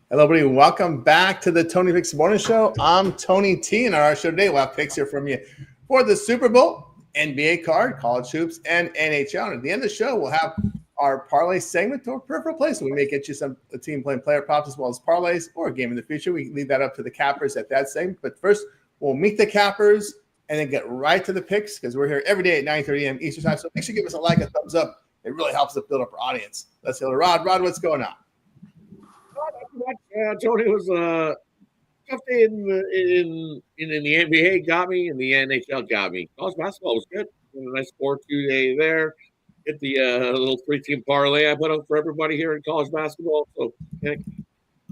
Hello, everybody. Welcome back to the Tony Picks Morning Show. I'm Tony T, and on our show today, we'll have picks here from you for the Super Bowl, NBA card, college hoops, and NHL. And at the end of the show, we'll have our parlay segment or peripheral plays. So we may get you a team playing player props as well as parlays or a game in the future. We leave that up to the cappers at that segment. But first, we'll meet the cappers and then get right to the picks because we're here every day at 9:30 a.m. Eastern Time. So make sure you give us a like, a thumbs up. It really helps us build up our audience. Let's go to Rod. Rod, what's going on? Tony, it was a tough day in the NBA got me, and the NHL got me. College basketball was good. A nice 4-2 day there. Hit the little 3-team parlay I put out for everybody here in college basketball. So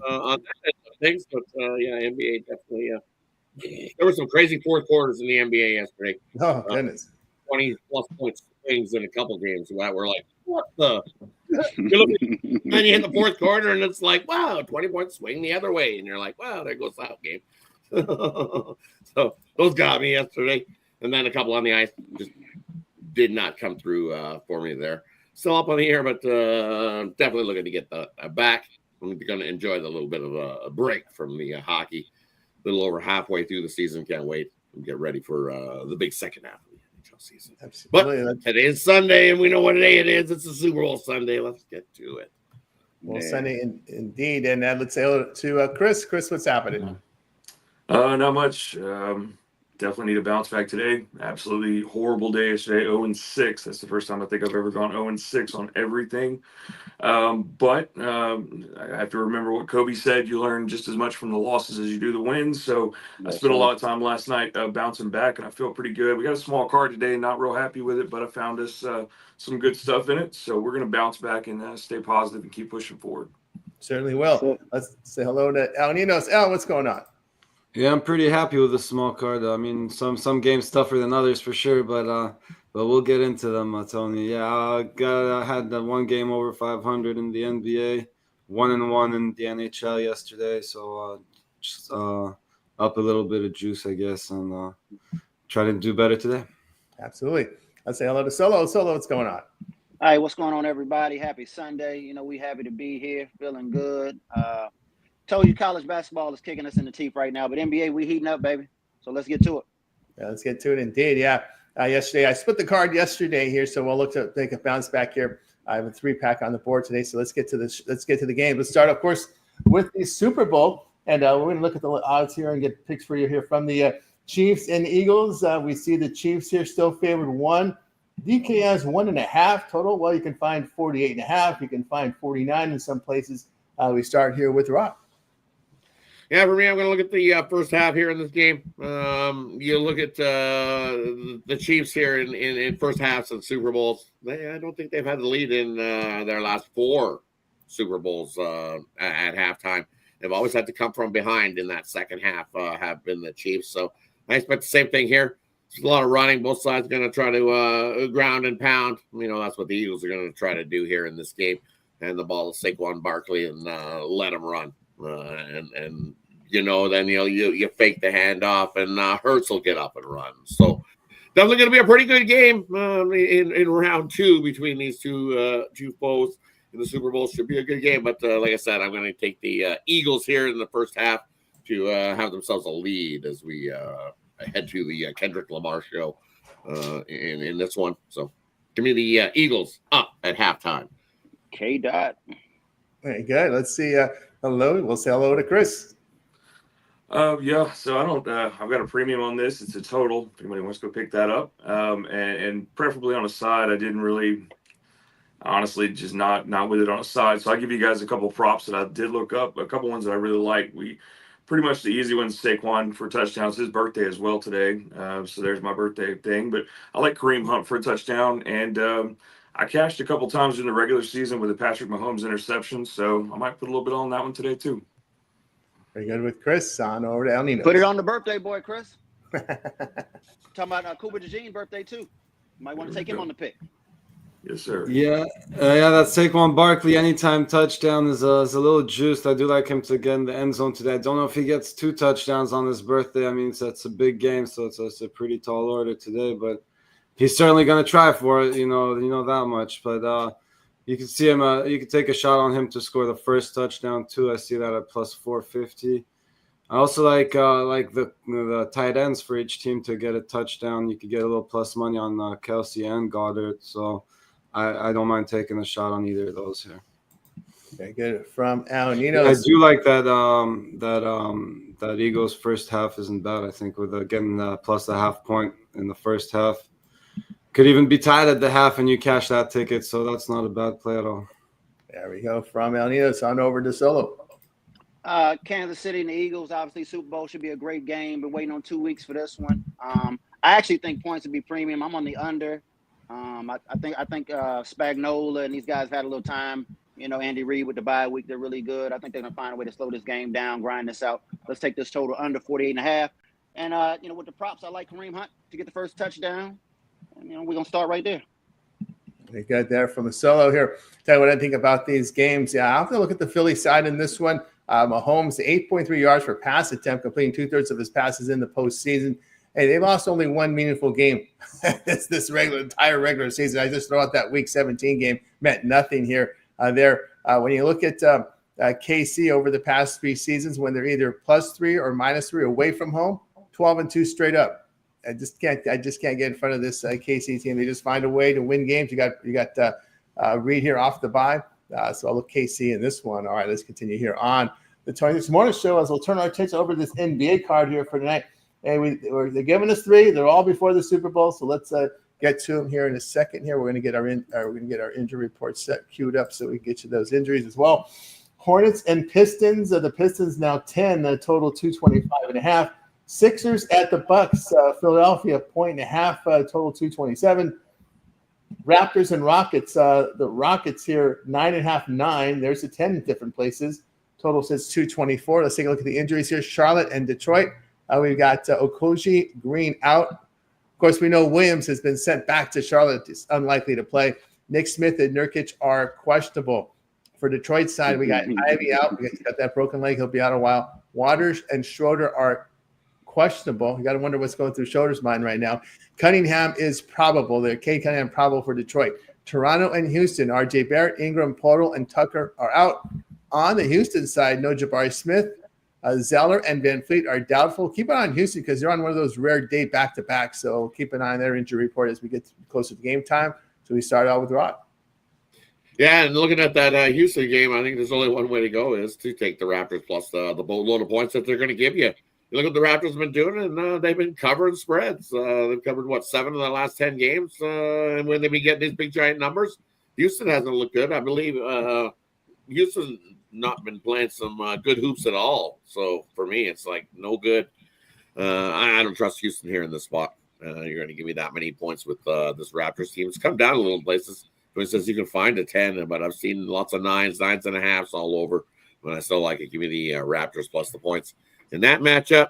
on that end of things, but yeah, NBA definitely. There were some crazy fourth quarters in the NBA yesterday. Oh goodness, 20+ point swings in a couple games that were like, what the? Then you hit the fourth quarter, and it's like, wow, 20-point swing the other way. And you're like, wow, there goes that game. So those got me yesterday. And then a couple on the ice just did not come through for me there. Still up on the air, but definitely looking to get the back. I'm going to enjoy the little bit of a break from the hockey. A little over halfway through the season. Can't wait and get ready for the big second half of the NHL season. Absolutely. But today is Sunday, and we know what day it is. It's the Super Bowl Sunday. Let's get to it. Well, Sunday indeed. And let's say hello to Chris. Chris, what's happening? Not much. Definitely need a bounce back today. Absolutely horrible day yesterday. 0-6. That's the first time I think I've ever gone 0-6 on everything. But I have to remember what Kobe said. You learn just as much from the losses as you do the wins. So I spent a lot of time last night bouncing back, and I feel pretty good. We got a small card today. Not real happy with it, but I found us some good stuff in it. So we're going to bounce back and stay positive and keep pushing forward. Certainly will. Let's say hello to Al Ninos. Al, what's going on? Yeah, I'm pretty happy with the small card. I mean, some games tougher than others for sure, but we'll get into them, Tony. Yeah, I had that one game over 500 in the NBA, 1-1 in the NHL yesterday, so just up a little bit of juice, I guess, and try to do better today. Absolutely. Let's say hello to Solo. Solo, what's going on? All right, what's going on, everybody? Happy Sunday. You know, we happy to be here, feeling good. Told you college basketball is kicking us in the teeth right now, but NBA, we heating up, baby. So let's get to it. Yeah, let's get to it indeed. Yeah. Yesterday, I split the card yesterday here, so we'll look to make a bounce back here. I have a 3-pack on the board today, so let's get to this. Let's get to the game. Let's start, of course, with the Super Bowl, and we're going to look at the odds here and get picks for you here from the Chiefs and Eagles. We see the Chiefs here still favored 1. DK has 1.5 total. Well, you can find 48.5. You can find 49 in some places. We start here with Rock. Yeah, for me, I'm going to look at the first half here in this game. You look at the Chiefs here in first halves of Super Bowls. I don't think they've had the lead in their last 4 Super Bowls at halftime. They've always had to come from behind in that second half, have been the Chiefs. So I expect the same thing here. There's a lot of running. Both sides are going to try to ground and pound. You know, that's what the Eagles are going to try to do here in this game. And the ball to Saquon Barkley and let him run. And you know, then you fake the handoff and Hurts will get up and run. So definitely going to be a pretty good game in round 2 between these two foes in the Super Bowl. Should be a good game, but like I said, I'm going to take the Eagles here in the first half to have themselves a lead as we head to the Kendrick Lamar show in this one. So give me the Eagles up at halftime. K-Dot. Very good. Let's see. Hello. We'll say hello to Chris. Yeah, so I don't. I've got a premium on this. It's a total. If anybody wants to go pick that up, and preferably on a side. I didn't really, honestly, just not with it on a side. So I'll give you guys a couple of props that I did look up. A couple ones that I really like. We pretty much the easy ones. Saquon for touchdowns. His birthday as well today. So there's my birthday thing. But I like Kareem Hunt for a touchdown, and I cashed a couple times in the regular season with a Patrick Mahomes interception. So I might put a little bit on that one today too. Very good with Chris. On over to El Nino. Put it on the birthday boy, Chris. Talking about Cooper DeJean's birthday, too. You might want to take him on the pick. Yes, sir. Yeah, that Saquon Barkley anytime touchdown is a little juiced. I do like him to get in the end zone today. I don't know if he gets 2 touchdowns on his birthday. I mean, it's a big game, so it's a pretty tall order today. But he's certainly going to try for it, you know that much. But You can see him. You can take a shot on him to score the first touchdown too. I see that at plus 450. I also like the tight ends for each team to get a touchdown. You could get a little plus money on Kelsey and Goddard. So I don't mind taking a shot on either of those here. Okay, good. From Al Nino. I do like that that Eagles first half isn't bad. I think with getting plus a half point in the first half. Could even be tied at the half and you cash that ticket, so that's not a bad play at all. There we go. From El Nino, on over to Solo. Kansas City and the Eagles, obviously Super Bowl should be a great game. Been waiting on 2 weeks for this one. I actually think points would be premium. I'm on the under. I think Spagnola and these guys had a little time. You know, Andy Reid with the bye week, they're really good. I think they're going to find a way to slow this game down, grind this out. Let's take this total under 48.5. And, you know, with the props, I like Kareem Hunt to get the first touchdown. And, you know, we're going to start right there. They got there from a Solo here. Tell you what I think about these games. Yeah, I have to look at the Philly side in this one. Mahomes, 8.3 yards per pass attempt, completing 2/3 of his passes in the postseason. Hey, they lost only one meaningful game this entire regular season. I just throw out that Week 17 game. Meant nothing here. When you look at KC over the past 3 seasons, when they're either +3 or -3 away from home, 12-2 straight up. I just can't get in front of this KC team. They just find a way to win games. You got Reed here off the bye, so I'll look KC in this one. All right, let's continue here on the 26th morning show as we'll turn our attention over to this NBA card here for tonight. And they're giving us 3. They're all before the Super Bowl, so let's get to them here in a second. Here we're going to get our injury report queued up so we can get you those injuries as well. Hornets and Pistons. The Pistons now 10, total 225.5. Sixers at the Bucks. Philadelphia 1.5, total 227. Raptors and Rockets. The Rockets here 9.5, 9. There's a 10 different places. Total says 224. Let's take a look at the injuries here. Charlotte and Detroit. We've got Okogie Green out. Of course, we know Williams has been sent back to Charlotte. It's unlikely to play. Nick Smith and Nurkic are questionable. For Detroit's side, we got Ivy out. We got that broken leg. He'll be out a while. Waters and Schroeder are questionable. You got to wonder what's going through Schroeder's mind right now. Cunningham is probable. Cade Cunningham probable for Detroit. Toronto and Houston. RJ Barrett, Ingram, Portal, and Tucker are out. On the Houston side, no Jabari Smith. Zeller and Van Fleet are doubtful. Keep an eye on Houston because they're on one of those rare day back-to-back. So keep an eye on their injury report as we get closer to game time. So we start out with Rod. Yeah, and looking at that Houston game, I think there's only one way to go is to take the Raptors plus the boatload of points that they're going to give you. You look at the Raptors have been doing, and they've been covering spreads. They've covered, 7 of the last 10 games? And when they've been getting these big, giant numbers, Houston hasn't looked good. I believe Houston's not been playing some good hoops at all. So, for me, it's like no good. I don't trust Houston here in this spot. You're going to give me that many points with this Raptors team. It's come down a little places. For instance, you can find a 10, but I've seen lots of 9s, 9.5s all over. But I still like it. Give me the Raptors plus the points in that matchup.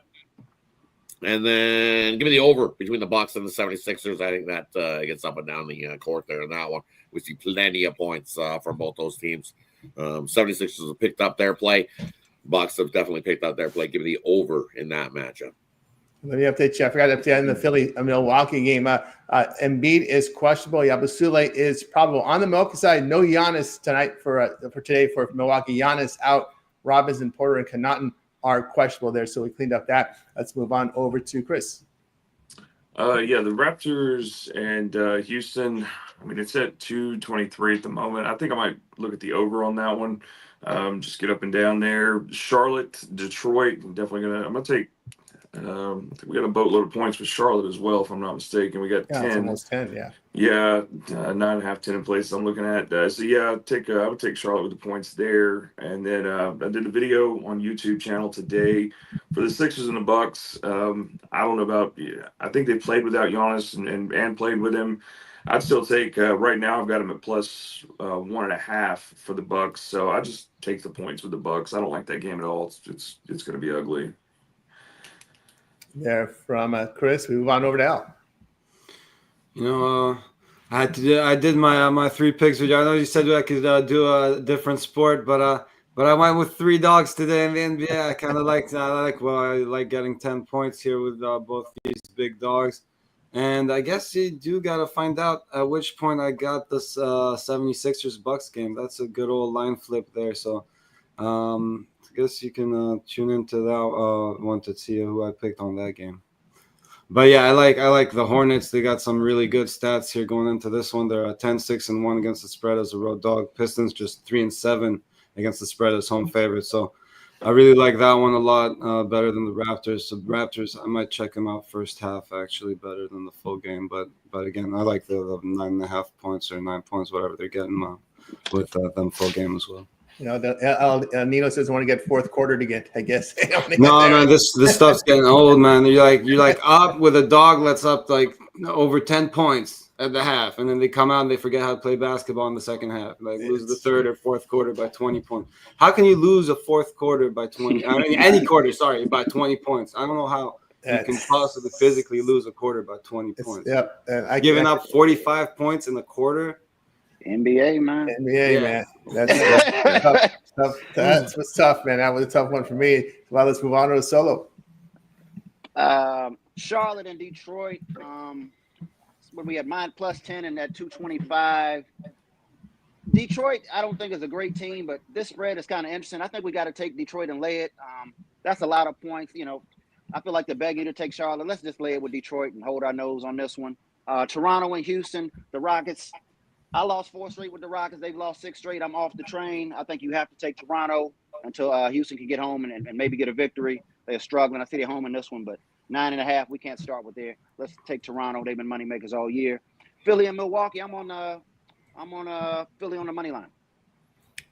And then give me the over between the Bucks and the 76ers. I think that gets up and down the court there in that one. We see plenty of points from both those teams. 76ers have picked up their play. Bucks have definitely picked up their play. Give me the over in that matchup. Let me update you. I forgot to update in the Philly-Milwaukee game. Embiid is questionable. Yabusele is probable. On the Milwaukee side, no Giannis tonight for today for Milwaukee. Giannis out. Robinson, Porter, and Connaughton are questionable there, so we cleaned up that. Let's move on over to Chris. Yeah, the Raptors and Houston, I mean, it's at 223 at the moment. I think I might look at the over on that one. Just get up and down there. Charlotte, Detroit, I'm going to take we got a boatload of points with Charlotte as well, if I'm not mistaken. We got 10. It's almost 10, yeah. Yeah, 9.5, 10 in places I'm looking at. So yeah, I would take Charlotte with the points there. And then I did a video on YouTube channel today for the Sixers and the Bucks. I don't know about. I think they played without Giannis and played with him. I'd still take right now. I've got him at plus 1.5 for the Bucks. So I just take the points with the Bucks. I don't like that game at all. It's going to be ugly. There from Chris. We move on over to Al. You know, I did my 3 picks with you. I know you said I could do a different sport, but I went with 3 dogs today in the NBA. I like getting 10 points here with both these big dogs. And I guess you do got to find out at which point I got this 76ers Bucks game. That's a good old line flip there. So I guess you can tune into that one to see who I picked on that game. But yeah, I like the Hornets. They got some really good stats here going into this one. They're 10-6-1 against the spread as a road dog. Pistons just 3-7 against the spread as home favorite. So I really like that one a lot better than the Raptors. So Raptors, I might check them out first half actually better than the full game. But again, I like the 9.5 points or 9 points, whatever they're getting with them full game as well. You know, Nino says want to get fourth quarter to get, I guess. No, this stuff's getting old, man. You're like up with a dog that's up like over 10 points at the half, and then they come out and they forget how to play basketball in the second half. Like lose the third or fourth quarter by 20 points. How can you lose a fourth quarter by 20? I mean, any quarter, sorry, by 20 points. I don't know how you can possibly physically lose a quarter by 20 points. Yep. Giving up 45 points in the quarter. NBA, man. Man. That's tough. That's what's tough, man. That was a tough one for me. Well, let's move on to a solo. Charlotte and Detroit. When we had mine plus 10 and that 225. Detroit, I don't think is a great team, but this spread is kind of interesting. I think we got to take Detroit and lay it. That's a lot of points. You know, I feel like they're begging you to take Charlotte. Let's just lay it with Detroit and hold our nose on this one. Toronto and Houston, the Rockets. I lost 4 straight with the Rockets. They've lost 6 straight. I'm off the train. I think you have to take Toronto until Houston can get home and maybe get a victory. They're struggling. I see they're home in this one, but 9.5. We can't start with there. Let's take Toronto. They've been money makers all year. Philly and Milwaukee. I'm on Philly on the money line.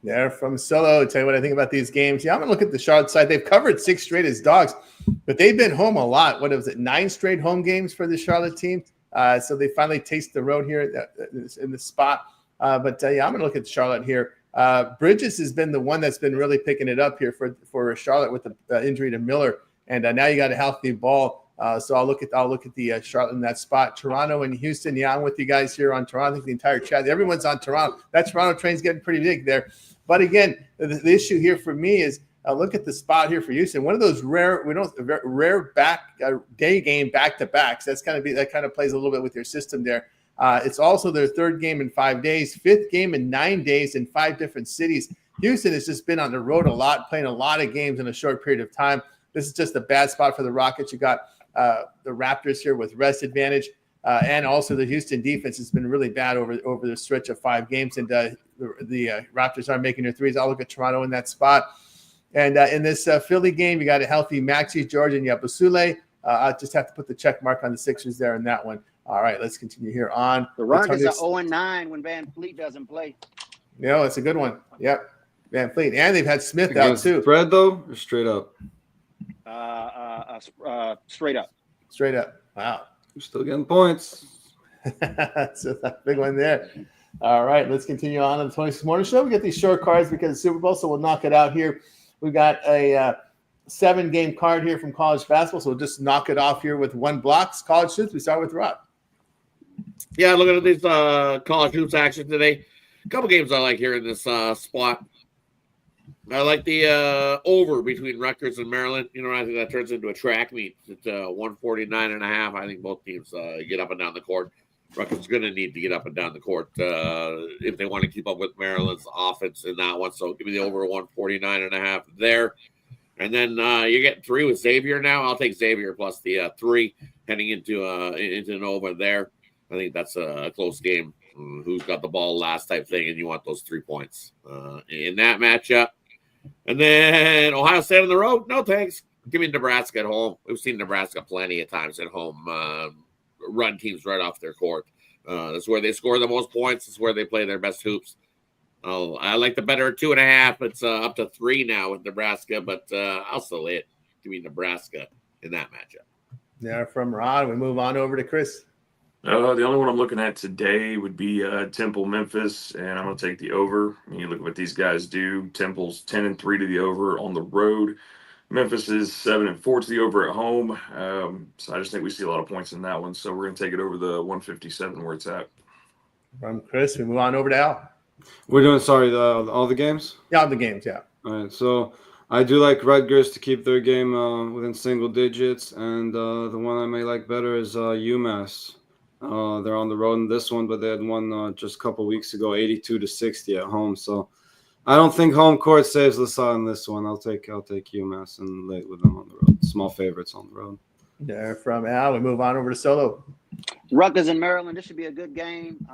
There from Solo. Tell you what I think about these games. Yeah, I'm gonna look at the Charlotte side. They've covered 6 straight as dogs, but they've been home a lot. What was it? 9 straight home games for the Charlotte team. So they finally taste the road here in the spot. But yeah, I'm going to look at Charlotte here. Bridges has been the one that's been really picking it up here for Charlotte with the injury to Miller. And now you got a healthy Ball. So I'll look at the Charlotte in that spot. Toronto and Houston. Yeah, I'm with you guys here on Toronto. I think the entire chat, everyone's on Toronto. That Toronto train's getting pretty big there. But again, the issue here for me is look at the spot here for Houston. One of those rare day game back to backs. That kind of plays a little bit with your system there. It's also their 3rd game in 5 days, 5th game in 9 days in 5 different cities. Houston has just been on the road a lot, playing a lot of games in a short period of time. This is just a bad spot for the Rockets. You got the Raptors here with rest advantage, and also the Houston defense has been really bad over the stretch of 5 games, and the Raptors aren't making their threes. I'll look at Toronto in that spot. And in this Philly game, you got a healthy Maxey, George, and Yabusele. I just have to put the check mark on the Sixers there in that one. All right, let's continue here on. The Rockets are 0-9 when Van Fleet doesn't play. Yeah, it's a good one. Yep, Van Fleet. And they've had Smith out too. Spread, though, or straight up? Straight up. Straight up. Wow. You're still getting points. That's a big one there. All right, let's continue on the 26 Morning Show. We get these short cards because of the Super Bowl, so we'll knock it out here. We've got a 7-game card here from college basketball, so we'll just knock it off here with 1 block. College hoops. We start with Rob. Yeah, looking at this college hoops action today. A couple games I like here in this spot. I like the over between Rutgers and Maryland. You know, I think that turns into a track meet. It's 149.5. I think both teams get up and down the court. Rutgers is going to need to get up and down the court if they want to keep up with Maryland's offense in that one. So give me the over 149.5 there. And then you get 3 with Xavier now. I'll take Xavier plus the 3 heading into Nova there. I think that's a close game. Who's got the ball last type thing, and you want those 3 points in that matchup. And then Ohio State on the road. No thanks. Give me Nebraska at home. We've seen Nebraska plenty of times at home run teams right off their court. That's where they score the most points. It's where they play their best hoops. I like the better 2.5. It's up to 3 now with Nebraska, but I'll still lay it. Give me Nebraska in that matchup. Yeah, from Rod, we move on over to Chris. The only one I'm looking at today would be Temple Memphis, and I'm going to take the over. I mean, you look at what these guys do. Temple's 10-3 to the over on the road. Memphis is 7-4 to the over at home. So I just think we see a lot of points in that one. So we're going to take it over the 157 where it's at. From Chris, we move on over to Al. We're doing, all the games? Yeah, all the games, yeah. All right, so I do like Rutgers to keep their game within single digits, and the one I may like better is UMass. They're on the road in this one, but they had won just a couple weeks ago, 82-60 at home. So I don't think home court saves LaSalle in this one. I'll take UMass and lay it with them on the road. Small favorites on the road. There from Al, we move on over to Solo. Rutgers in Maryland. This should be a good game.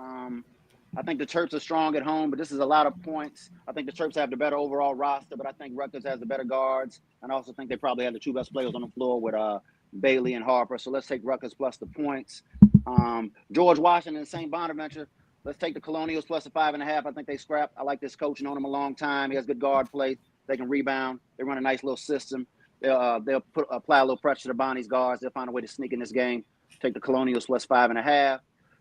I think the Terps are strong at home, but this is a lot of points. I think the Terps have the better overall roster, but I think Rutgers has the better guards. And I also think they probably have the two best players on the floor with Bailey and Harper. So let's take Rutgers plus the points. George Washington and St. Bonaventure. Let's take the Colonials plus the 5.5. I think they scrap. I like this coach, known him a long time. He has good guard play. They can rebound. They run a nice little system. They'll apply a little pressure to Bonnie's guards. They'll find a way to sneak in this game. Take the Colonials plus 5.5.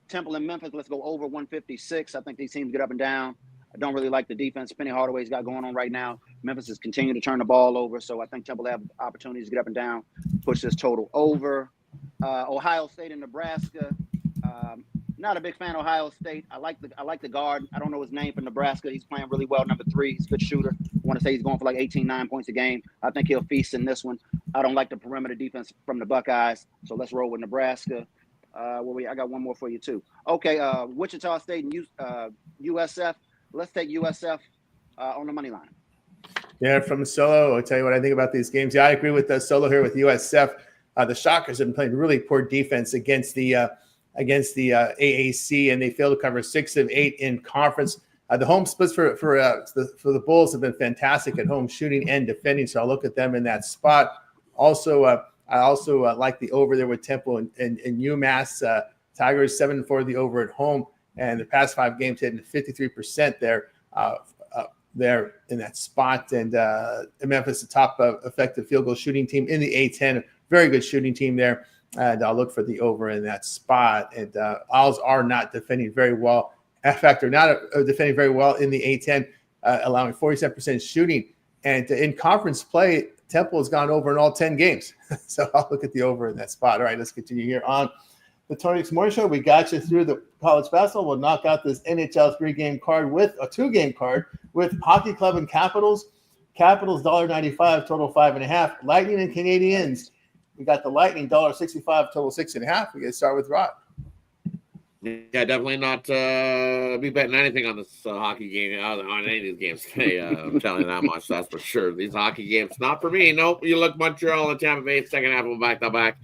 Temple and Memphis, let's go over 156. I think these teams get up and down. I don't really like the defense Penny Hardaway's got going on right now. Memphis is continuing to turn the ball over, so I think Temple have opportunities to get up and down, push this total over. Ohio State and Nebraska. Not a big fan of Ohio State. I like the guard. I don't know his name for Nebraska. He's playing really well, number 3. He's a good shooter. I want to say he's going for like 9 points a game. I think he'll feast in this one. I don't like the perimeter defense from the Buckeyes, so let's roll with Nebraska. I got one more for you too. Okay, Wichita State and USF. Let's take USF on the money line. Yeah, from Solo, I'll tell you what I think about these games. Yeah, I agree with Solo here with USF. The Shockers have been playing really poor defense against the AAC, and they failed to cover 6 of 8 in conference. The home splits for the Bulls have been fantastic at home shooting and defending, so I'll look at them in that spot. Also, I also like the over there with Temple and UMass. Tigers 7-4 the over at home, and the past 5 games hitting 53% there in that spot. And Memphis, the top effective field goal shooting team in the A10, very good shooting team there. And I'll look for the over in that spot. And Owls are not defending very well. In fact, they're not defending very well in the A10, allowing 47% shooting. And in conference play, Temple has gone over in all 10 games. So I'll look at the over in that spot. All right, let's continue here on the Tony X Morning Show. We got you through the college basketball. We'll knock out this NHL 3-game card with a 2-game card with Hockey Club and Capitals. Capitals $1.95, total 5.5. Lightning and Canadiens. We got the Lightning $1.65, total 6.5. We get to start with Rod. Yeah, definitely not be betting anything on this hockey game, on any of these games today. I'm telling you that much, that's for sure. These hockey games, not for me. Nope. You look Montreal and Tampa Bay, second half of them back-to-back.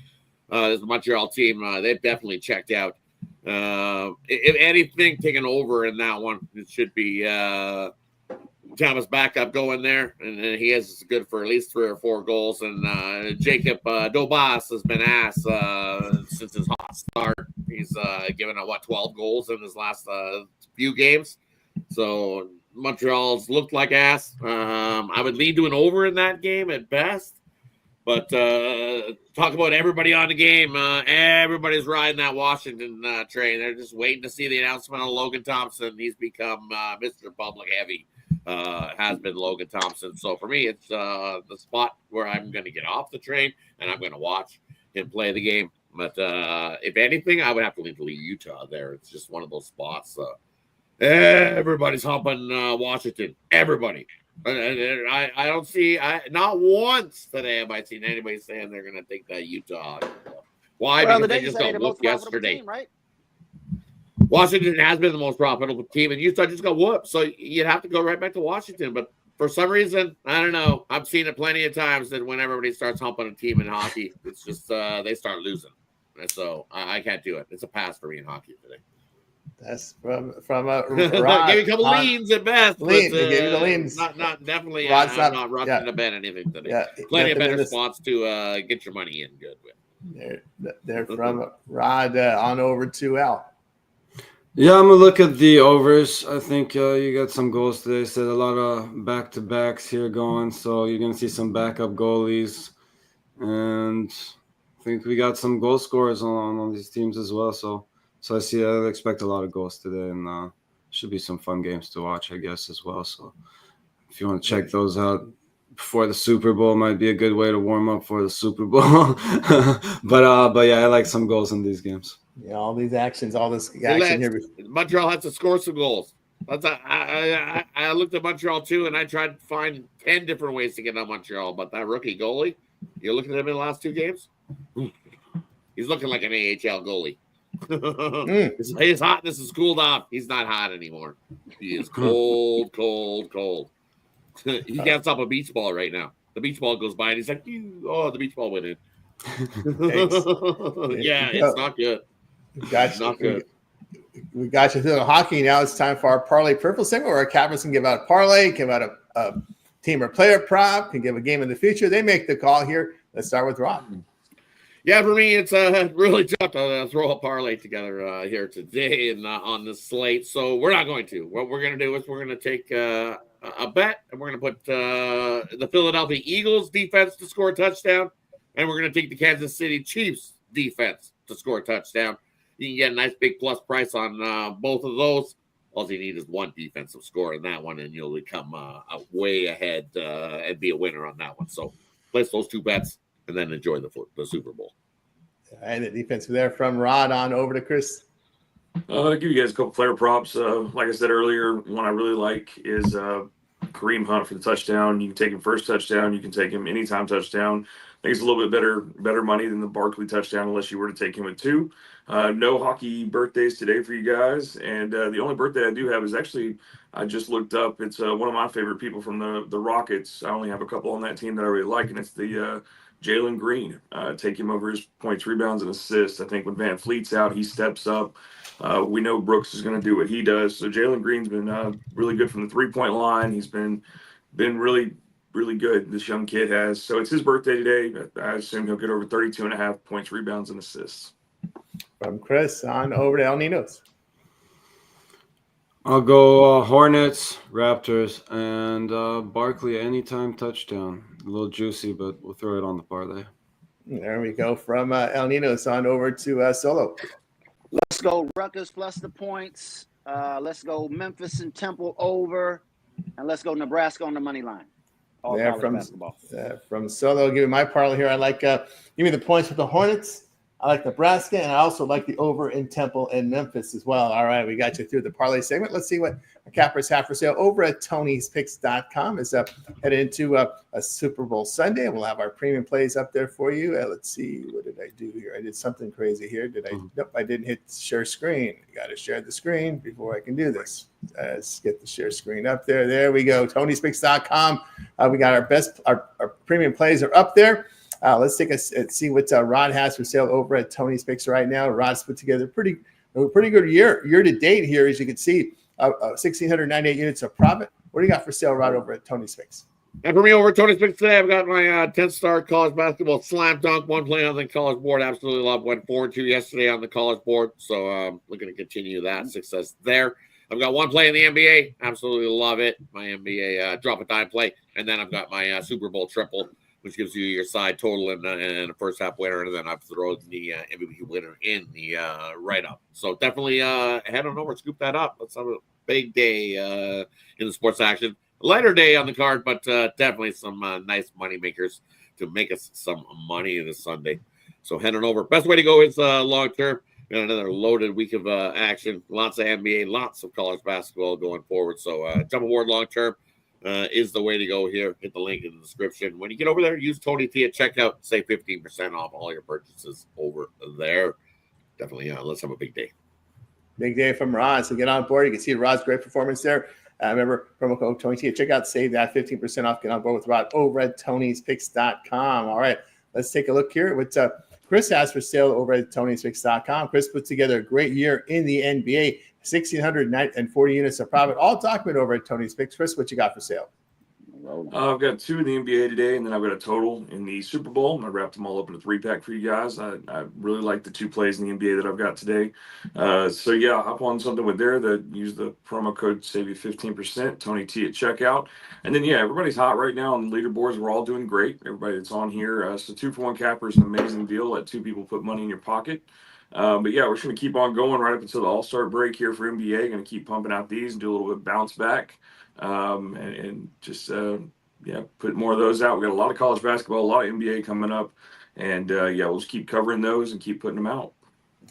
This Montreal team, they've definitely checked out. If anything, taking over in that one, it should be Tampa's backup going there, and he is good for at least 3 or 4 goals. And Jacob Dobas has been asked since his hot start. He's given 12 goals in his last few games. So Montreal's looked like ass. I would lean to an over in that game at best. But talk about everybody on the game. Everybody's riding that Washington train. They're just waiting to see the announcement on Logan Thompson. He's become Mr. Public Heavy. Has been Logan Thompson. So for me, it's the spot where I'm going to get off the train and I'm going to watch him play the game. But if anything, I would have to lean to Utah there. It's just one of those spots. Everybody's humping Washington. Everybody. I don't see, not once today have I seen anybody saying they're going to take that Utah. Why? Well, because they just got whooped yesterday. Team, right? Washington has been the most profitable team, and Utah just got whooped. So you'd have to go right back to Washington. But for some reason, I don't know. I've seen it plenty of times that when everybody starts humping a team in hockey, it's just they start losing. And so I can't do it. It's a pass for me in hockey today. That's from Rod. Give you a couple leans at best. Lean, but, they gave you the leans. Not definitely. Rod's I'm not rushing to bet anything today. Yeah, plenty of better spots to get your money in good with. They're from Rod on over to Al. Yeah, I'm going to look at the overs. I think you got some goals today. Said a lot of back-to-backs here going, so you're going to see some backup goalies. And I think we got some goal scorers on these teams as well. So I expect a lot of goals today, and should be some fun games to watch, I guess, as well. So if you want to check those out before the Super Bowl, might be a good way to warm up for the Super Bowl. But yeah, I like some goals in these games. Yeah, all these actions, all this action here. Montreal has to score some goals. I looked at Montreal too, and I tried to find 10 different ways to get on Montreal. But that rookie goalie, you look at him in the last 2 games, he's looking like an AHL goalie. His hotness is cooled off. He's not hot anymore. He is cold, cold, cold. He can't stop a beach ball right now. The beach ball goes by, and he's like, "Oh, the beach ball went in." Yeah, it's not good. Gotcha. Not good. We got you through the hockey. Now it's time for our parlay purple segment where our captains can give out a parlay, give out a team or player prop, can give a game in the future. They make the call here. Let's start with Rob. Yeah, for me, it's really tough to throw a parlay together here today and on the slate. So we're not going to. What we're going to do is we're going to take a bet, and we're going to put the Philadelphia Eagles defense to score a touchdown, and we're going to take the Kansas City Chiefs defense to score a touchdown. You can get a nice big plus price on both of those. All you need is one defensive score in that one, and you'll become way ahead and be a winner on that one. So place those 2 bets and then enjoy the Super Bowl. And the defense there from Rod on over to Chris. I'll give you guys a couple player props. Like I said earlier, one I really like is Kareem Hunt for the touchdown. You can take him first touchdown. You can take him anytime touchdown. I think it's a little bit better money than the Barkley touchdown unless you were to take him at 2. No hockey birthdays today for you guys. And the only birthday I do have is actually, I just looked up. It's one of my favorite people from the Rockets. I only have a couple on that team that I really like, and it's the Jalen Green. Take him over his points, rebounds, and assists. I think when Van Fleet's out, he steps up. We know Brooks is going to do what he does. So Jalen Green's been really good from the 3-point line. He's been really, really good. This young kid has. So it's his birthday today. I assume he'll get over 32.5 points, rebounds, and assists. From Chris on over to El Ninos. I'll go Hornets, Raptors, and Barkley anytime touchdown. A little juicy, but we'll throw it on the parlay. There we go. From El Ninos on over to Solo. Let's go Rutgers plus the points. Let's go Memphis and Temple over, and let's go Nebraska on the money line. All Yeah, from Solo, give me my parlay here. I like give me the points with the Hornets. I like Nebraska, and I also like the over in Temple and Memphis as well. All right, we got you through the parlay segment. Let's see what our cappers have for sale over at Tony'sPicks.com. Is headed into a Super Bowl Sunday, and we'll have our premium plays up there for you. Let's see, what did I do here? I did something crazy here. Nope, I didn't hit share screen. Got to share the screen before I can do this. Let's get the share screen up there. There we go. Tony'sPicks.com. We got our premium plays are up there. Let's see what Rod has for sale over at Tony's Picks right now. Rod's put together a pretty good year to date here, as you can see, 1,698 units of profit. What do you got for sale, Rod, over at Tony's Picks? And for me over at Tony's Picks today, I've got my 10-star college basketball slam dunk, one play on the college board. Absolutely love. Went 4-2 yesterday on the college board, so looking to continue that success there. I've got one play in the NBA. Absolutely love it. My NBA drop a dime play, and then I've got my Super Bowl triple, which gives you your side total and a first half winner, and then I've thrown the MVP winner in the write-up. So definitely head on over, scoop that up. Let's have a big day in the sports action. Lighter day on the card, but definitely some nice money makers to make us some money this Sunday. So head on over. Best way to go is long-term. Got another loaded week of action. Lots of NBA, lots of college basketball going forward. So jump aboard long-term. Is the way to go here. Hit the link in the description. When you get over there, use Tony T at checkout. Save 15% off all your purchases over there. Definitely, let's have a big day. Big day from Rod. So get on board. You can see Rod's great performance there. Remember, promo code Tony T at checkout. Save that 15% off. Get on board with Rod over at Tony'sPicks.com. All right, let's take a look here. What Chris has for sale over at Tony'sPicks.com. Chris put together a great year in the NBA. 1,640 units of profit, all documented over at Tony's Picks. Chris, what you got for sale? I've got 2 in the NBA today, and then I've got a total in the Super Bowl. I wrapped them all up in a 3-pack for you guys. I really like the 2 plays in the NBA that I've got today. So yeah, hop on something with there that use the promo code save you 15%, Tony T at checkout. And then yeah, everybody's hot right now on the leaderboards. We're all doing great. Everybody that's on here. So 2-for-1 capper is an amazing deal. Let 2 people put money in your pocket. But yeah, we're just going to keep on going right up until the All-Star break here for NBA. Going to keep pumping out these and do a little bit of bounce back. And just put more of those out. We got a lot of college basketball, a lot of NBA coming up, and we'll just keep covering those and keep putting them out.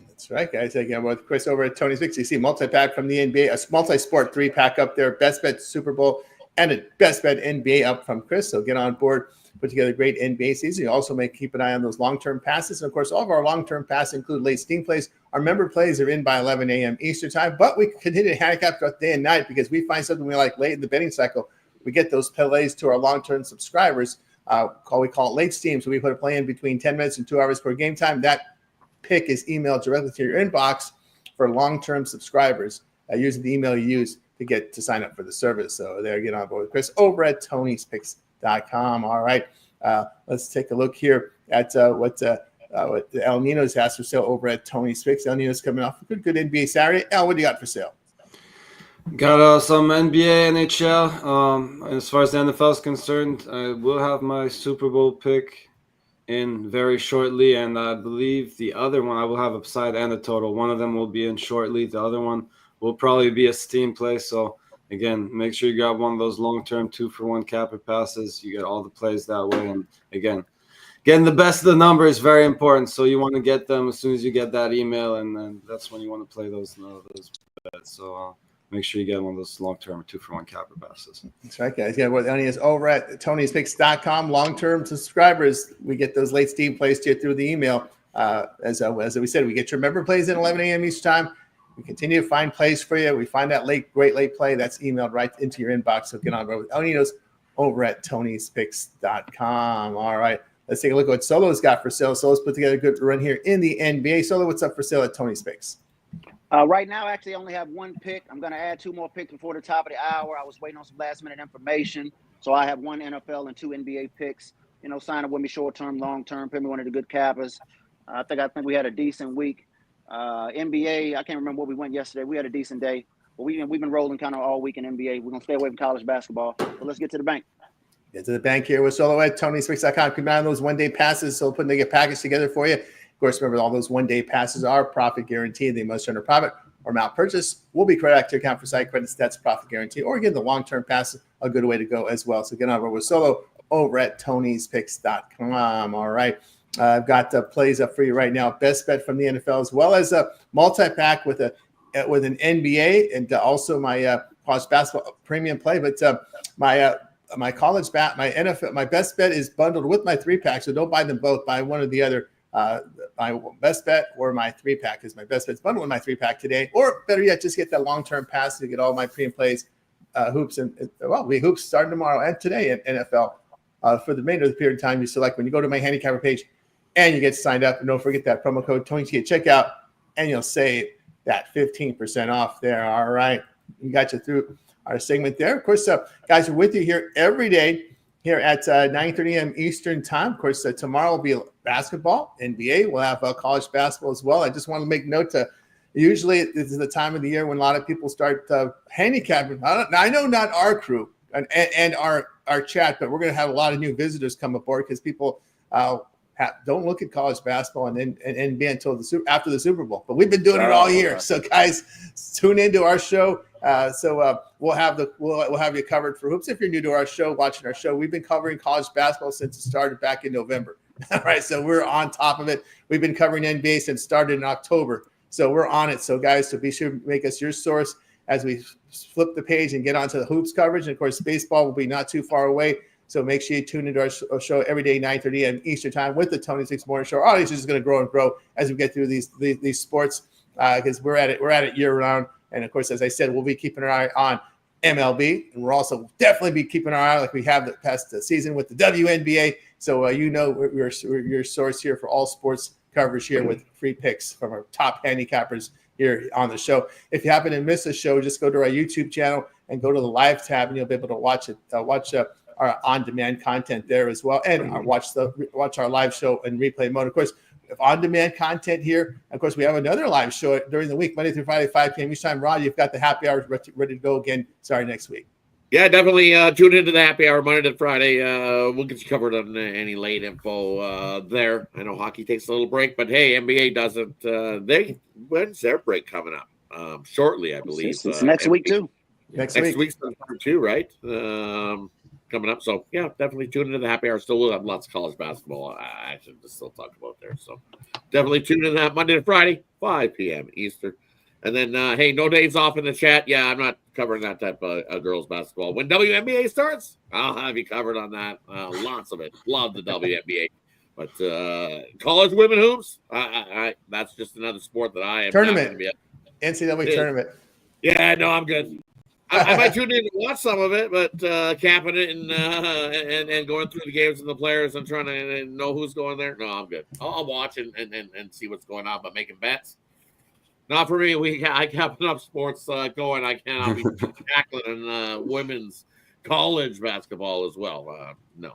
That's right, guys. Again, with Chris over at Tony's Picks. You see multi-pack from the NBA, a multi-sport 3-pack up there, best bet Super Bowl, and a best bet NBA up from Chris. So get on board, put together a great NBA season. You also may keep an eye on those long-term passes. And of course, all of our long-term passes include late steam plays. Our member plays are in by 11 a.m. Eastern time, but we continue to handicap throughout the day and night because we find something we like late in the betting cycle. We get those parlays to our long-term subscribers. We call it late steam. So we put a play in between 10 minutes and 2 hours per game time. That pick is emailed directly to your inbox for long-term subscribers using the email you use to sign up for the service. So there, get on board with Chris over at Tony'sPicks.com. All right, let's take a look here at what El Nino's has for sale over at Tony's Picks. El Nino's coming off a good NBA Saturday. El, what do you got for sale? Got some NBA, NHL. As far as the NFL is concerned, I will have my Super Bowl pick in very shortly, and I believe the other one I will have a side and a total. One of them will be in shortly. The other one will probably be a steam play. So again, make sure you grab one of those long-term 2-for-1 capper passes. You get all the plays that way. And again, getting the best of the number is very important. So you want to get them as soon as you get that email, and then that's when you want to play those bets. So make sure you get one of those long-term 2-for-1 capper passes. That's right, guys. Yeah, what is over at Tony'sPicks.com. Long-term subscribers, we get those late steam plays to you through the email. As we said, we get your member plays in 11 a.m. each time. We continue to find plays for you. We find that great late play that's emailed right into your inbox. So get on board with El Nino's over at Tony'sPicks.com. All right, let's take a look at what Solo's got for sale. Solo's put together a good run here in the NBA. Solo, what's up for sale at Tony's Picks? Right now, actually, I only have one pick. I'm going to add 2 more picks before the top of the hour. I was waiting on some last-minute information. So I have 1 NFL and 2 NBA picks. Sign up with me short-term, long-term. Pick me one of the good cappers. I think we had a decent week. NBA, I can't remember where we went yesterday. We had a decent day. But we've been rolling kind of all week in NBA. We're going to stay away from college basketball. So let's get to the bank. Get to the bank here with Solo at Tony'sPicks.com. Keep an eye on those one-day passes. So putting a package together for you. Of course, remember, all those one-day passes are profit guaranteed. They must earn a profit or amount purchase will be credited to your account for site credits. That's profit guarantee. Or again, the long-term pass, a good way to go as well. So get on over with Solo over at Tony'sPicks.com. All right. I've got plays up for you right now. Best bet from the NFL, as well as a multi-pack with an NBA and also my college basketball premium play. But my college my NFL, my best bet is bundled with my 3-pack. So don't buy them both. Buy one or the other. My best bet or my 3-pack is my best bet. It's bundled with my 3-pack today. Or better yet, just get that long-term pass to get all my premium plays, hoops, we hoops starting tomorrow and today in NFL for the remainder of the period of time you select when you go to my handicapper page and you get signed up. And don't forget that promo code TonyT at checkout, and you'll save that 15% off there. All right. We got you through our segment there. Of course, guys, we're with you here every day here at 9:30 a.m. Eastern time. Of course, tomorrow will be basketball, NBA. We'll have college basketball as well. I just want to make note usually this is the time of the year when a lot of people start handicapping. I know not our crew and our chat, but we're going to have a lot of new visitors come aboard because people don't look at college basketball and NBA until after the Super Bowl. But we've been doing it all year. So guys, tune into our show. We'll have you covered for hoops. If you're new to our show, watching our show, we've been covering college basketball since it started back in November. All right, so we're on top of it. We've been covering NBA since it started in October. So we're on it. So guys, so be sure to make us your source as we flip the page and get onto the hoops coverage. And of course, baseball will be not too far away. So make sure you tune into our show every day, 9:30 a.m. Eastern time with the Tony Six Morning Show. Our audience is just going to grow and grow as we get through these sports because we're at it year round. And of course, as I said, we'll be keeping our eye on MLB, and we'll also definitely be keeping our eye like we have the past season with the WNBA. So we're your source here for all sports coverage here with free picks from our top handicappers here on the show. If you happen to miss a show, just go to our YouTube channel and go to the live tab, and you'll be able to watch our on-demand content there as well, and watch our live show in replay mode. Of course, if on-demand content here, of course, we have another live show during the week, Monday through Friday, 5 p.m. each time. Rod, you've got the happy hours ready to go again. Sorry, next week. Yeah, definitely tune into the happy hour Monday to Friday. We'll get you covered on any late info there. I know hockey takes a little break, but hey, NBA doesn't. When's their break coming up? Shortly, I believe. It's next week too. Next week's too, right? coming up. So yeah, definitely tune into the happy hour. Still will have lots of college basketball I should just still talk about there. So definitely tune in that Monday to Friday, 5 p.m. Eastern. And then, hey, no days off in the chat. Yeah, I'm not covering that type of girls basketball. When WNBA starts, I'll have you covered on that. Lots of it. Love the WNBA. But college women hoops, that's just another sport that I am Tournament. not going to be NCAA tournament. Yeah, no, I'm good. I might tune in to watch some of it, but capping it and going through the games and the players and trying to know who's going there. No, I'm good. I'll watch and see what's going on, but making bets. Not for me. I have enough sports going. I cannot be tackling women's college basketball as well. No,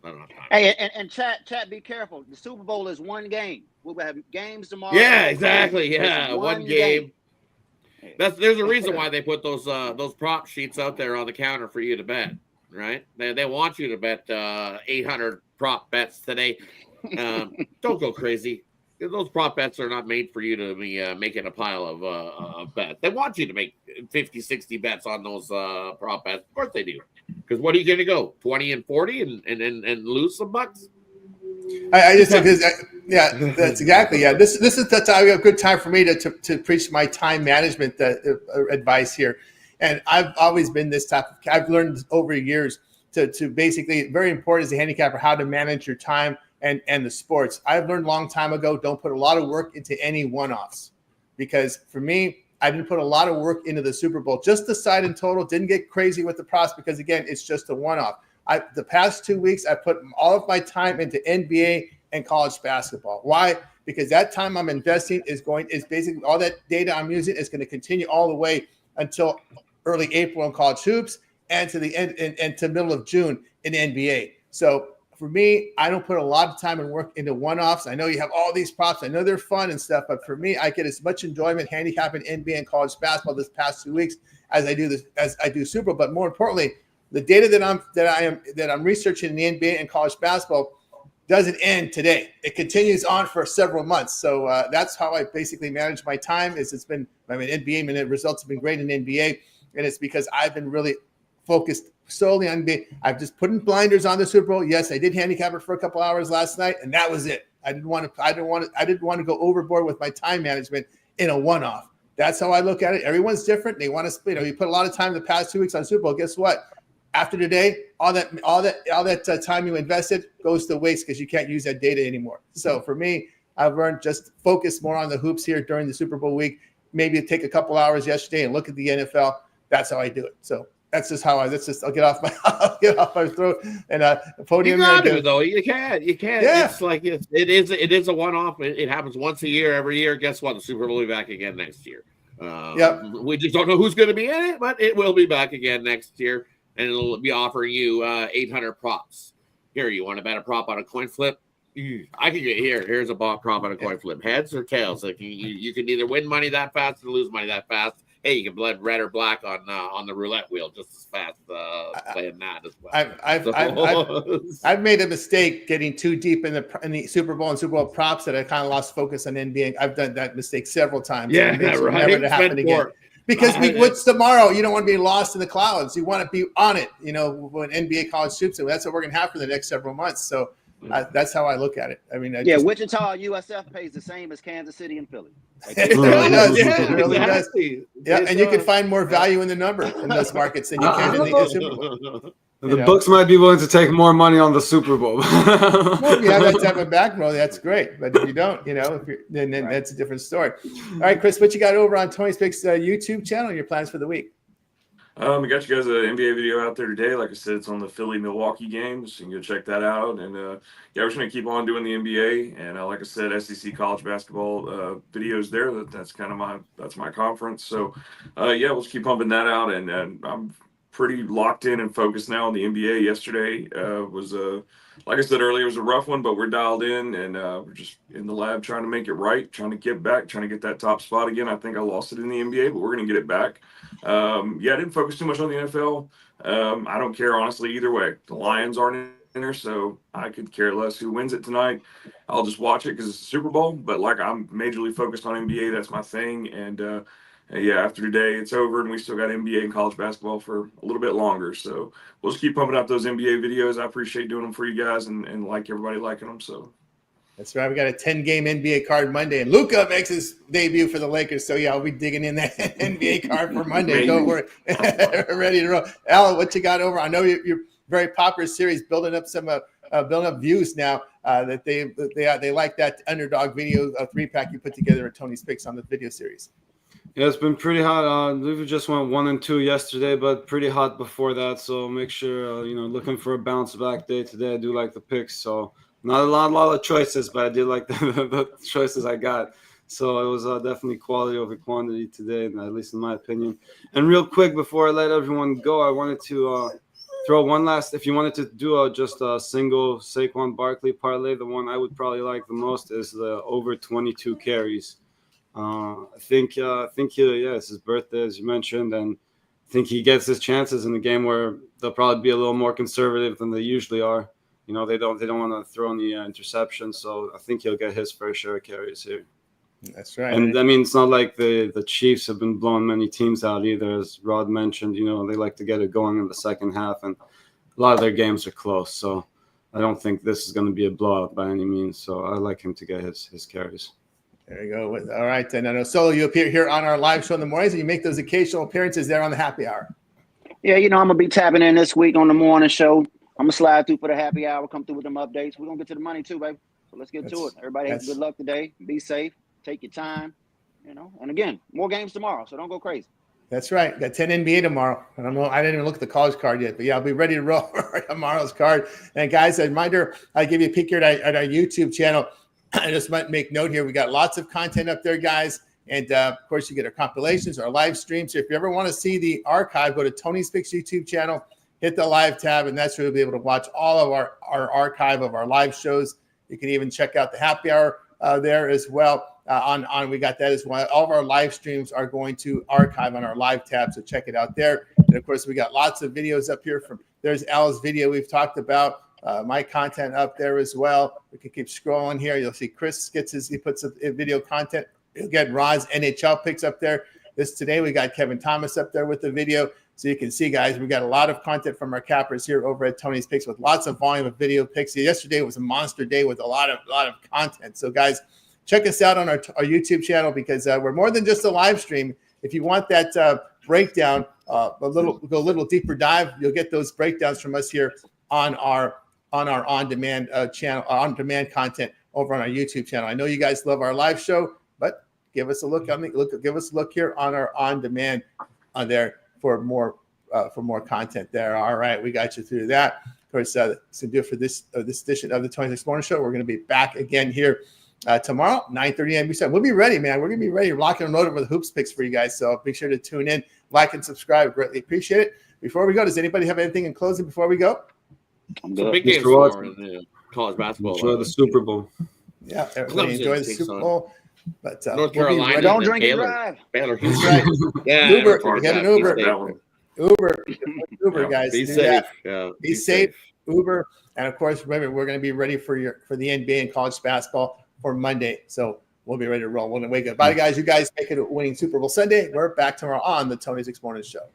I don't have time. Hey, and chat, be careful. The Super Bowl is one game. We'll have games tomorrow. Yeah, exactly. Yeah, It's one game. There's a reason why they put those prop sheets out there on the counter for you to bet, right? They want you to bet 800 prop bets today. Don't go crazy. Those prop bets are not made for you to be making a pile of bets. They want you to make 50, 60 bets on those prop bets. Of course they do. Because what are you going to go? 20 and 40 and lose some bucks? I just because yeah, that's exactly This is the time, a good time for me to preach my time management advice here, and I've always been this type of. I've learned over years to basically very important as a handicapper how to manage your time and the sports. I've learned a long time ago. Don't put a lot of work into any one-offs, because for me, I didn't put a lot of work into the Super Bowl. Just the side and total. Didn't get crazy with the props because again, it's just a one-off. The past 2 weeks, I put all of my time into NBA and college basketball. Why? Because that time I'm investing is basically all that data I'm using is going to continue all the way until early April in college hoops and to the end and to middle of June in NBA. So for me, I don't put a lot of time and work into one-offs. I know you have all these props. I know they're fun and stuff, but for me, I get as much enjoyment handicapping NBA and college basketball this past 2 weeks as I do Super Bowl. But more importantly, the data that I'm researching in the NBA and college basketball doesn't end today. It continues on for several months. So that's how I basically manage my time. NBA, and the results have been great in NBA, and it's because I've been really focused solely on NBA. I've just put in blinders on the Super Bowl. Yes, I did handicap it for a couple hours last night, and that was it. I didn't want to go overboard with my time management in a one-off. That's how I look at it. Everyone's different. They want to split. You put a lot of time the past 2 weeks on Super Bowl. Guess what? After today, all that time you invested goes to waste because you can't use that data anymore. So for me, I've learned just focus more on the hoops here during the Super Bowl week. Maybe take a couple hours yesterday and look at the NFL. That's how I do it. So that's just how I'll get off my throat and podium. You got to though. You can't. Yeah. It's like it is a one-off. It happens once a year. Every year. Guess what? The Super Bowl will be back again next year. We just don't know who's going to be in it, but it will be back again next year. And it'll be offering you 800 props. Here, you want to bet a prop on a coin flip? I can get here's a prop on a coin flip. Heads or tails? Like you can either win money that fast or lose money that fast. Hey, you can blend red or black on the roulette wheel just as fast playing that as well. I've made a mistake getting too deep in the Super Bowl and Super Bowl props that I kind of lost focus on NBA. I've done that mistake several times. Yeah, right. Never to happen again. Because what's tomorrow? You don't want to be lost in the clouds. You want to be on it. When NBA college hoops, and that's what we're going to have for the next several months. So that's how I look at it. I mean, Wichita USF pays the same as Kansas City and Philly. It really does. Yeah, it really exactly. does. Yeah, and you can find more value in the number in those markets than you can in the Super Bowl. The books might be willing to take more money on the Super Bowl. Well, if you have that type of background, that's great. But if you don't, then that's a different story. All right, Chris, what you got over on Tony's Picks YouTube channel? Your plans for the week? We got you guys an NBA video out there today. Like I said, it's on the Philly-Milwaukee games. You can go check that out. And we're just going to keep on doing the NBA. And like I said, SEC college basketball videos there. That's kind of my conference. So we'll just keep pumping that out. And I'm pretty locked in and focused now on the NBA. Yesterday was like I said earlier, it was a rough one, but we're dialed in and we're just in the lab trying to make it right, trying to get back, trying to get that top spot again. I think I lost it in the NBA, but we're going to get it back. I didn't focus too much on the NFL. I don't care, honestly, either way. The Lions aren't in there, so I could care less who wins it tonight. I'll just watch it because it's the Super Bowl, but I'm majorly focused on NBA. That's my thing. And yeah, after today, it's over, and we still got NBA and college basketball for a little bit longer. So we'll just keep pumping out those NBA videos. I appreciate doing them for you guys, and like everybody liking them. So That's right. We got a 10-game NBA card Monday, and Luka makes his debut for the Lakers. So, yeah, I'll be digging in that NBA card for Monday. Don't worry. We're ready to roll. Alan, what you got over? I know you're very popular series, building up views now that they like that underdog video 3-pack you put together at Tony's Picks on the video series. Yeah, it's been pretty hot. We just went 1-2 yesterday, but pretty hot before that. So make sure, looking for a bounce back day today. I do like the picks. So not a lot of choices, but I did like the choices I got. So it was definitely quality over quantity today, at least in my opinion. And real quick, before I let everyone go, I wanted to throw one last. If you wanted to do just a single Saquon Barkley parlay, the one I would probably like the most is the over 22 carries. I think it's his birthday, as you mentioned, and I think he gets his chances in the game where they'll probably be a little more conservative than they usually are. They don't want to throw any interceptions, so I think he'll get his fair share of carries here. That's right. And I mean, it's not like the Chiefs have been blowing many teams out either, as Rod mentioned. They like to get it going in the second half, and a lot of their games are close. So I don't think this is going to be a blowout by any means. So I like him to get his carries. There you go. All right. And I know, Solo, you appear here on our live show in the mornings, and you make those occasional appearances there on the happy hour. Yeah, I'm going to be tapping in this week on the morning show. I'm going to slide through for the happy hour, come through with them updates. We're going to get to the money too, baby. So let's get to it. Everybody have good luck today. Be safe. Take your time, And again, more games tomorrow, so don't go crazy. That's right. Got 10 NBA tomorrow. I don't know. I didn't even look at the college card yet, but yeah, I'll be ready to roll for tomorrow's card. And guys, a reminder, I give you a peek here at our YouTube channel. I just might make note here. We got lots of content up there, guys. And of course, you get our compilations, our live streams. So if you ever want to see the archive, go to Tony's Picks YouTube channel, hit the live tab, and that's where you'll be able to watch all of our archive of our live shows. You can even check out the happy hour there as well. We got that as well. All of our live streams are going to archive on our live tab, so check it out there. And of course, we got lots of videos up here. There's Al's video we've talked about. My content up there as well. We can keep scrolling here. You'll see Chris he puts a video content. You'll get Rod's NHL picks up there. Today we got Kevin Thomas up there with the video. So you can see, guys, we got a lot of content from our cappers here over at Tony's Picks with lots of volume of video picks. Yesterday was a monster day with a lot of content. So guys, check us out on our YouTube channel because we're more than just a live stream. If you want that breakdown, go a little deeper dive, you'll get those breakdowns from us here on our on-demand channel, on-demand content over on our YouTube channel. I know you guys love our live show, but give us a look. Give us a look here on our on-demand on there for more content there. All right, we got you through that. Of course, that's gonna do it for this edition of the 26 Morning Show. We're gonna be back again here tomorrow, 9:30 a.m. We'll be ready, man. We're gonna be ready, rocking and loaded with hoops picks for you guys. So be sure to tune in, like, and subscribe. Greatly appreciate it. Before we go, does anybody have anything in closing before we go? Some big games tomorrow in college basketball. Enjoy the Super Bowl. Yeah, everybody enjoy the Super Bowl. But North Carolina, don't drink and drive. Baylor, right. yeah, Uber, get an Uber. Yeah, Guys. Be safe. Yeah, be safe. Uber, and of course, remember we're going to be ready for the NBA and college basketball for Monday. So we'll be ready to roll. We'll wake up. Bye, guys. You guys make it a winning Super Bowl Sunday. We're back tomorrow on the Tony's Morning Show.